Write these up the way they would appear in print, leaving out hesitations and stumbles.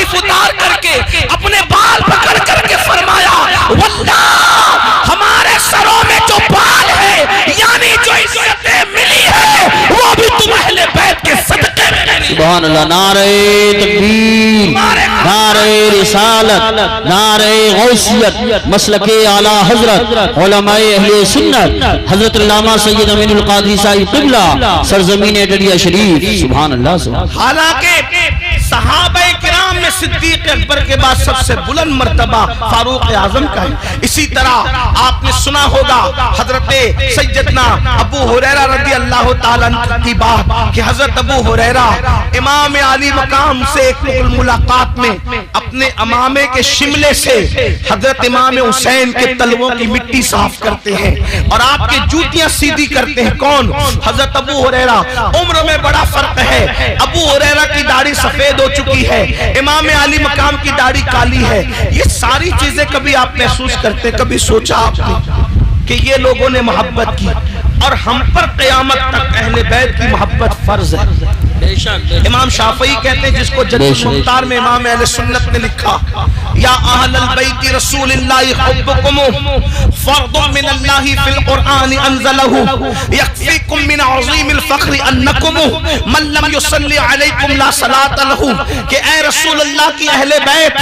शरीफ उतार करके अपने बाल पकड़ करके फरमाया, वल्लाह हमारे सरों में जो बाल है यानी जो इज्जतें मिली है वो भी तुम अहले बैत के सदके में मिली। सुभान अल्लाह। नारे तकबीर, नारे रिसालत, नारे गौसियत, मसलके आला हजरत, उलमाए अहले सुन्नत, हजरत अल्लामा सैयद अमीनुल कादरी साहिब क़िबला, सरजमीन डलिया शरीफ। सुभान अल्लाह। हालांकि सहाबाए किराम में सिद्दीक अकबर के बाद सबसे बुलंद मर्तबा फारूक आजम का है। इसी तरह आपने सुना होगा हजरत सैयदना अबू हुरैरा रज़ी अल्लाह ताला अन्हु की बात कि हजरत अबू हुरैरा इमाम आली मकाम से एक मुलाकात में अपने अमामे के शिमले से हजरत इमाम हुसैन के तलवों की मिट्टी साफ करते हैं और आपकी जूतियां सीधी करते हैं। कौन? हजरत अबू हुरैरा। उम्र में बड़ा फर्क है, अबू हुरैरा की दाढ़ी सफेद हो चुकी है, इमाम आली मकाम की दाढ़ी काली है। ये सारी चीजें कभी आप महसूस करते, कभी सोचा आपने कि ये लोगों ने मोहब्बत की और हम पर क़यामत तक अहले बैत की मोहब्बत फर्ज है। इमाम शाफई कहते हैं, जिसको जद्दुल मुख्तार में इमाम अहले सुन्नत ने लिखा, या अहलल बैति रसूलिल्लाहि हुब्बुकुम फर्दुम मिनल्लाहि फिल कुरआन अंज़लहु यक्फीकुम मिन अज़ीमिल फ़ख्र अन्नकुम मन लम युसल्ली अलैकुम ला सलात लहु। कि ऐ रसूलुल्लाह की अहले बैत,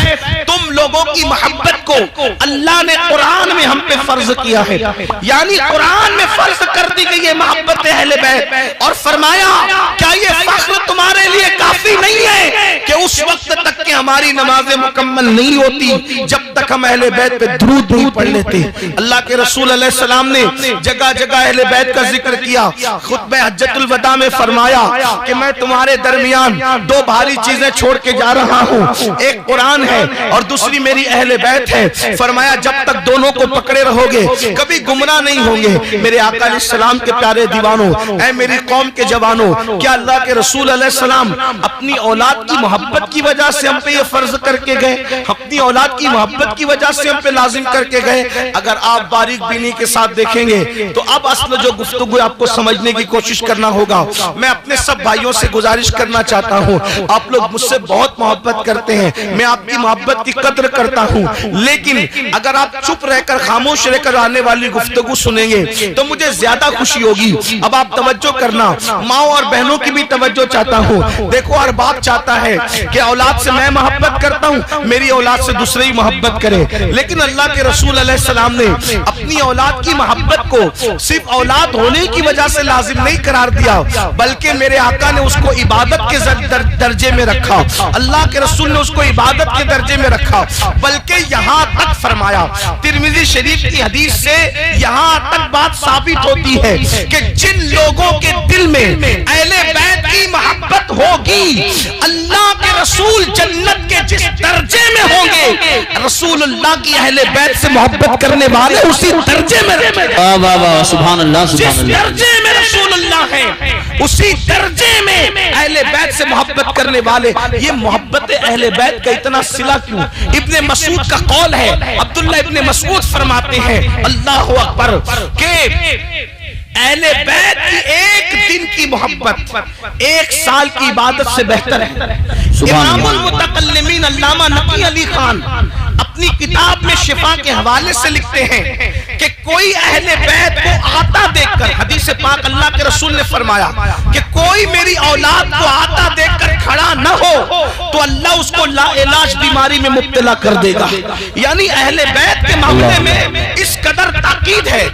तुम लोगों की मोहब्बत को अल्लाह ने कुरान में हम पे फर्ज किया है, यानी कुरान में फर्ज कर दी गई है मोहब्बत अहले बैत। और फरमाया, क्या ये फख्र तुम्हारे लिए काफी नहीं है कि उस वक्त तक कि हमारी नमाजें मुकम्मल नहीं होती जब तक हम अहले बैत पे दुरूद नहीं पढ़ लेते। अल्लाह के रसूल अलैहि सलाम ने जगह जगह अहले बैत का जिक्र किया। खुतबे हज्जतुल वदा में फरमाया कि मैं तुम्हारे दरमियान दो भारी चीजें छोड़ के जा रहा हूँ, एक कुरान है और दूसरी मेरी अहले बैत है। फरमाया, जब तक दोनों को पकड़े रहोगे कभी गुमराह नहीं होंगे। मेरे आका अलैहिस्सलाम के प्यारे दीवानों, ऐ मेरी कौम के जवानों, क्या अल्लाह के रसूल अलैहिस्सलाम अपनी औलाद की मोहब्बत की वजह से हम पे ये फर्ज करके गए, अपनी औलाद की मोहब्बत की वजह से हम पे लाजिम करके गए? अगर आप बारीक बीनी के साथ देखेंगे तो अब असल जो गुफ्तगू आपको समझने की कोशिश करना होगा। मैं अपने सब भाइयों से गुजारिश करना चाहता हूँ, आप लोग मुझसे बहुत मोहब्बत करते हैं, मैं आपकी मोहब्बत की कद्र करता हूँ, लेकिन अगर आप चुप रहकर खामोश रहकर आने वाली गुफ्तगू सुनेंगे तो मुझे ज्यादा खुशी होगी। अब आप तवज्जो करना, माओ और बहनों की भी तवज्जो चाहता हूँ। देखो, हर बाप चाहता है कि औलाद से मैं मोहब्बत करता हूँ, मेरी औलाद से दूसरे ही मोहब्बत करे, लेकिन अल्लाह के रसूल अलैहि सलाम ने अपनी औलाद की मोहब्बत को सिर्फ औलाद होने की वजह से लाजिम नहीं करार दिया, बल्कि मेरे आका ने उसको इबादत के दर्जे में रखा। अल्लाह के रसूल ने उसको इबादत के दर्जे में रखा, बल्कि यहाँ तक फरमाया, तिरमिज़ी शरीफ की हदीस से यहाँ तक बात साबित होती है कि जिन लोगों के दिल में अहले बैत की मोहब्बत होगी, अल्लाह के रसूल जन्नत के जिस दर्जे में होंगे, रसूलुल्लाह की अहले बैत से मोहब्बत करने वाले उसी दर्जे में रहेंगे। सुभान अल्लाह। जिस दर्जे में रसूलुल्लाह है उसी दर्जे में अहले बैत से मोहब्बत करने वाले। ये मोहब्बत अहले बैत का इतना सिला क्यों? इब्ने मसूद का कौल है, अब्दुल्लाह इब्ने मसूद फरमाते हैं, अल्लाहु अकबर, के अहले बैत की एक दिन की मोहब्बत एक साल की इबादत से बेहतर है। इमामुल मुतकल्लिमीन अल्लामा नकी अली खान अपनी किताब में शिफा के हवाले से लिखते हैं कि कोई अहले बैत को आता देखकर, हदीस पाक अल्लाह के रसूल ने फरमाया कि कोई मेरी औलाद को आता देखकर खड़ा न हो तो अल्लाह उसको लाइलाज बीमारी में मुब्तला कर देगा। यानी अहले बैत के मामले में इस कदर ताकीद है,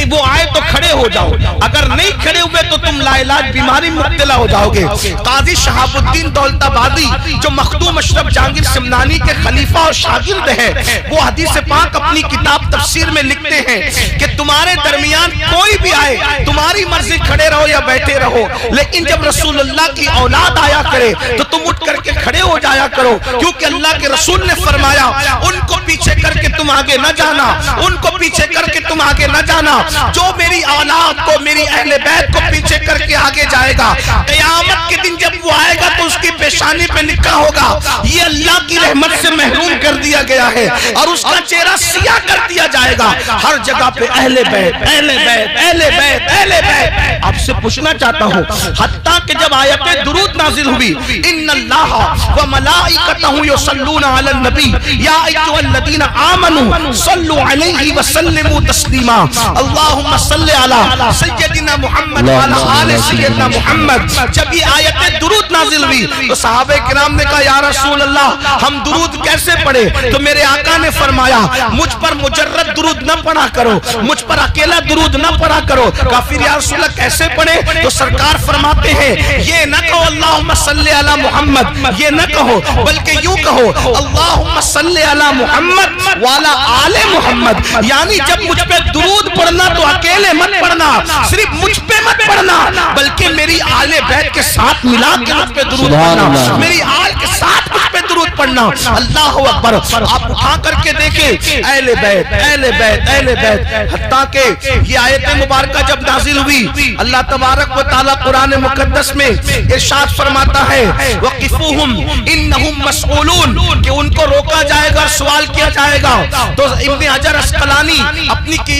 वो आए तो खड़े हो जाओ, अगर नहीं खड़े हुए तो तुम लाइलाज बीमारी में मुब्तला हो जाओगे। काजी शहाबुद्दीन दौलताबादी जो मखदूम अशरफ जहांगीर सिमनानी के खलीफा और शागिर्द है, वो हदीस पाक अपनी किताब तफसीर में लिखते हैं कि तुम्हारे दरमियान कोई भी आए, तुम्हारी मर्जी खड़े रहो या बैठे रहो, लेकिन जब रसूलुल्लाह की औलाद आया करे तो तुम उठ करके खड़े हो जाया करो, क्योंकि अल्लाह के रसूल ने फरमाया उनको पीछे करके तुम आगे न जाना, उनको पीछे करके तुम आगे न जाना। जो मेरी औलाद को, मेरी अहले बैत को पीछे करके आगे जाएगा, क़यामत के दिन जब वो आएगा तो उसकी पेशानी पे लिखा होगा, ये अल्लाह की रहमत से महरूम कर दिया गया है और उसका चेहरा सिया कर दिया जाएगा। हर जगह पे अहले बैत, अहले बैत, अहले बैत, अहले बैत। आपसे पूछना चाहता हूँ, हत्ता कि जब आयत दुरूद नाजिल हुई, इन्नल्लाह व मलाइकतहु युसल्लूना अलन नबी या अय्युहल्लज़ीना आमनू सल्लु अलैहि व सल्लिमू तस्लीमा, अल्लाहुम्मा सल्लि अला सय्यदिना मुहम्मद व अला आले सय्यदिना मुहम्मद। जब ये आयत दुरूद नाजिल हुई तो सहाबे किराम ने कहा, या रसूल अल्लाह, हम दुरूद कैसे पढ़े? तो मेरे आका ने फरमाया, मुझ पर मुजर्रद दुरूद न पढ़ा करो, मुझ पर अकेला दुरूद न पढ़ा करो। काफिर, या रसूल अल्लाह कैसे पढ़े? तो सरकार फरमाते हैं, ये न कहो अल्लाहुम्मा सल्लि अला मुहम्मद, ये न कहो, बल्कि यूं कहो अल्लाहुम्मा सल्लि अला मुहम्मद व अला आले मुहम्मद। यानी जब मुझ पे दुरूद पढ़ना तो अकेले मत पढ़ना, सिर्फ मुझ पे मत पढ़ना, बल्कि मेरी आले बैत के साथ मिला के मुझ पे दुरूद पढ़ना, मेरी आल के साथ मुझ पे दुरूद पढ़ना। अल्लाह अकबर। आप उठा करके देखें, अहले बैत, अहले बैत, अहले बैत। हत्ता के ये आयत मुबारका जब नाजिल हुई, अल्लाह तबारक व तआला कुरान मुकद्दस में इरशाद फरमाता है, वक़िफूहुम इन्नहुम मसऊलून, कि उनको रोका जाएगा, सवाल किया जाएगा। तो इब्ने हजर अस्कलानी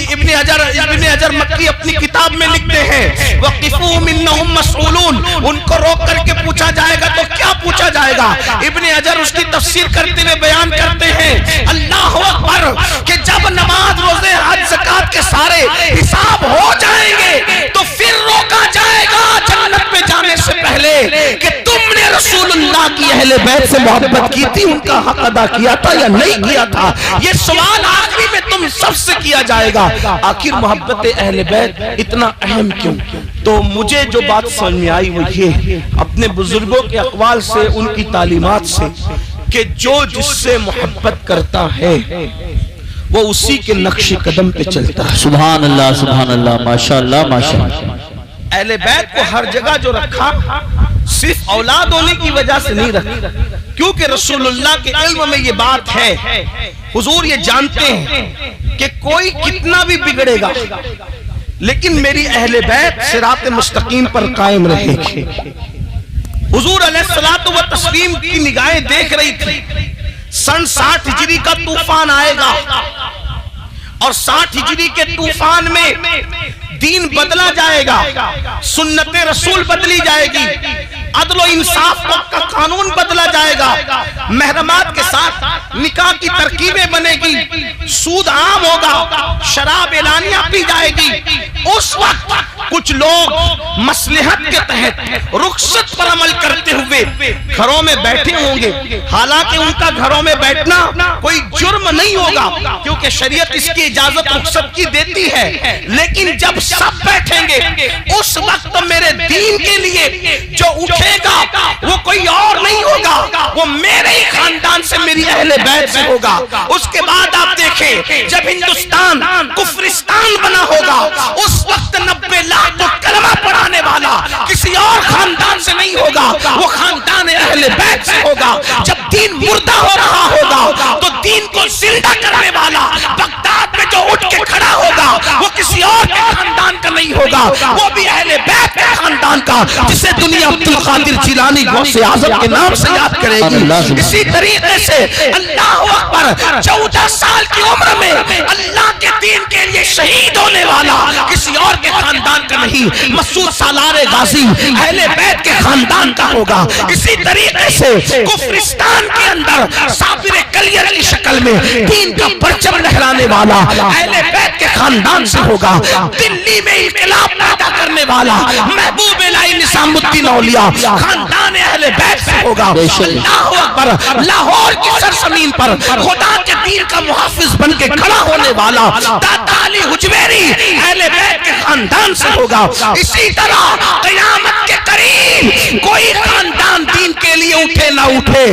इब्ने हजर मक्की अपनी किताब में लिखते हैं, वक़िफूहुम इन्नहुम मसऊलून, उनको रोक करके पूछा जाएगा। तो क्या पूछा जाएगा? इब्ने हजर उसकी तफसीर करते हुए बयान करते हैं, अल्लाह अकबर, कि जब नमाज, रोजे, हज, ज़कात के सारे हिसाब हो जाएंगे तो फिर रोका जाएगा जन्नत में जाने से पहले कि तुमने रसूलुल्लाह की अहले बैत से मोहब्बत की थी, उनका हक अदा किया था या नहीं किया था। ये सवाल आखिरी में तुम सबसे किया जाएगा। आखिर मोहब्बत अहले बैत इतना अहम क्यों? तो मुझे जो बात समझ में आई वो ये, अपने बुजुर्गों के अक़वाल से, उनकी तालीमात से, कि जो जिससे मोहब्बत करता है वो उसी के नक्शे कदम पे चलता है। सुभान अल्लाह, सुभान अल्लाह, माशाअल्लाह, माशाअल्लाह। अहले बैत को हर जगह जो रखा, सिर्फ औलाद होने की वजह से नहीं रखा, क्योंकि रसूलुल्लाह के इल्म में ये बात है, हुजूर ये जानते हैं कि कोई कितना भी बिगड़ेगा लेकिन मेरी अहले बैत सिरात मुस्तकीम पर कायम रहेगी। हुजूर अलैहिस्सलातु व तस्लीम की निगाहें देख रही थी, सन 60 हिजरी का तूफान आएगा और 60 हिजरी के तूफान में दीन बदला जाएगा, सुन्नत रसूल बदली जाएगी, अदल इंसाफ का कानून बदला जाएगा, महरमात के साथ निकाह की तरकीबें बनेगी, सूद आम होगा, शराब एलानिया पी जाएगी। उस वक्त कुछ लोग मसलहत के तहत रुखसत पर अमल करते हुए घरों में बैठे होंगे। हालांकि उनका घरों में बैठना कोई जुर्म नहीं होगा, क्योंकि शरीयत इसकी इजाजत रुखसत की देती है। लेकिन जब सब बैठेंगे उस वक्त मेरे दीन के लिए जो उठेगा वो कोई और नहीं होगा, वो मेरे ही खानदान से, मेरी अहले बैत से होगा। उसके बाद आप देखें, जब हिंदुस्तान कुफ्रिस्तान बना होगा उस वक्त 90 लाख को कलमा पढ़ाने वाला किसी और खानदान से नहीं होगा, वो खानदान अहले बैत से होगा। जब दीन मुर्दा हो रहा होगा तो दीन को जिंदा करने वाला बगदाद में जो उठ के खड़ा होगा वो किसी और के खानदान का नहीं होगा, वो भी अहले बैत के खानदान का, जिसे दुनिया अब्दुल कादिर जिलानी गौसे आज़म के नाम से याद करेगी। इसी तरीके से अल्लाह अकबर, 14 साल की उम्र में अल्लाह के दीन के लिए शहीद होने वाला किसी और के खानदान का नहीं, मसूद सालारे गाजी अहले बैत के खानदान का होगा। इसी तरीके से कुफ्रिस्तान के अंदर साबिर कलियर की शक्ल में दीन का परचम लहराने वाला अहले बैत के खानदान से होगा। दिल्ली में इनकलाब पैदा करने वाला महबूब इलाही निजामुद्दीन औलिया खानदान अहले बैत से होगा। अल्लाहू अकबर, लाहौर की सरजमीन पर खुदा के दीन का मुहाफिज बन के खड़ा होने वाला दाता अली हुजवेरी अहले बैत के खानदान से होगा। इसी तरह क़यामत के करीब कोई खानदान दीन के लिए उठे ना उठे,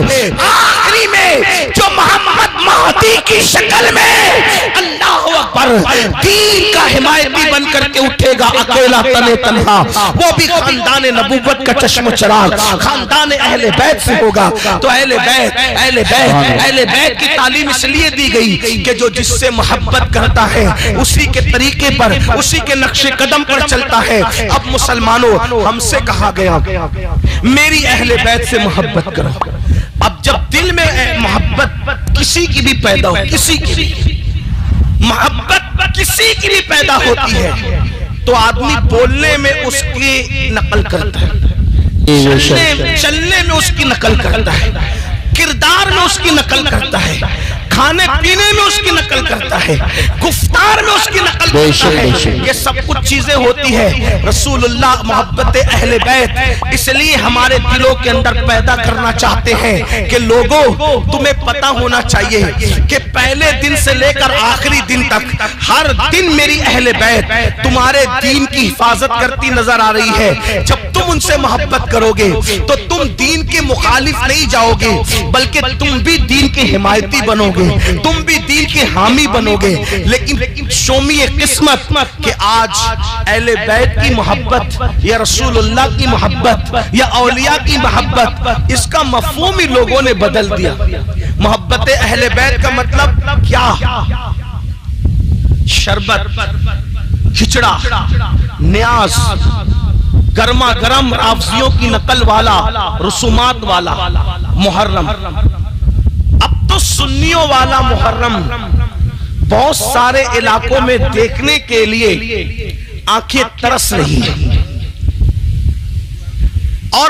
आखिरी में जो मोहम्मद महदी की शक्ल में अल्लाह अकबर दीन का हिमायती बन करके उठेगा अकेला तने तन्हा, वो भी खानदान नबूवत का चश्म चराग खानदान अहले बैत से होगा। तो अहले बैत की तालीम इसलिए दी गई कि जो जिससे मोहब्बत करता है उसी के तरीके पर, उसी के नक्शे कदम पर चलता है। अब मुसलमानों, हमसे कहा गया मेरी अहले बैत से मोहब्बत करो। अब जब दिल में मोहब्बत मोहब्बत किसी की भी पैदा हो, किसी की भी मोहब्बत किसी की भी पैदा होती है तो आदमी बोलने में उसकी नकल करता है, चलने में उसकी नकल करता है, किरदार में उसकी नकल करता है, खाने पीने में उसकी नकल करता है, गुफ्तार में उसकी नकल करता है। ये सब कुछ चीजें होती है रसूलुल्लाह मोहब्बत अहले बैत इसलिए हमारे दिलों के अंदर पैदा करना चाहते हैं कि लोगों तुम्हें पता होना चाहिए कि पहले दिन से लेकर आखिरी दिन तक हर दिन मेरी अहले बैत तुम्हारे दीन की हिफाजत करती नजर आ रही है। जब तुम उनसे मोहब्बत करोगे तो तुम दीन के मुखालिफ नहीं जाओगे बल्कि तुम भी दीन के हिमायती बनोगे, तुम भी दीन के हामी बनोगे। लेकिन शोमिए किस्मत कि आज अहले बैत की मोहब्बत या रसूलुल्लाह की मोहब्बत या औलिया की मोहब्बत इसका मफहूम ही लोगों ने बदल दिया। मोहब्बत अहले बैत का मतलब क्या? शरबत, खिचड़ा, न्याज, गर्मा गर्म राफजियों की नकल वाला, रसूमात वाला मुहर्रम। अब तो सुन्नियों वाला मुहर्रम बहुत सारे इलाकों में देखने के लिए आंखें तरस रही हैं और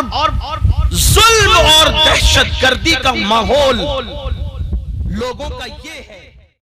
जुल्म और दहशतगर्दी का माहौल लोगों का ये है।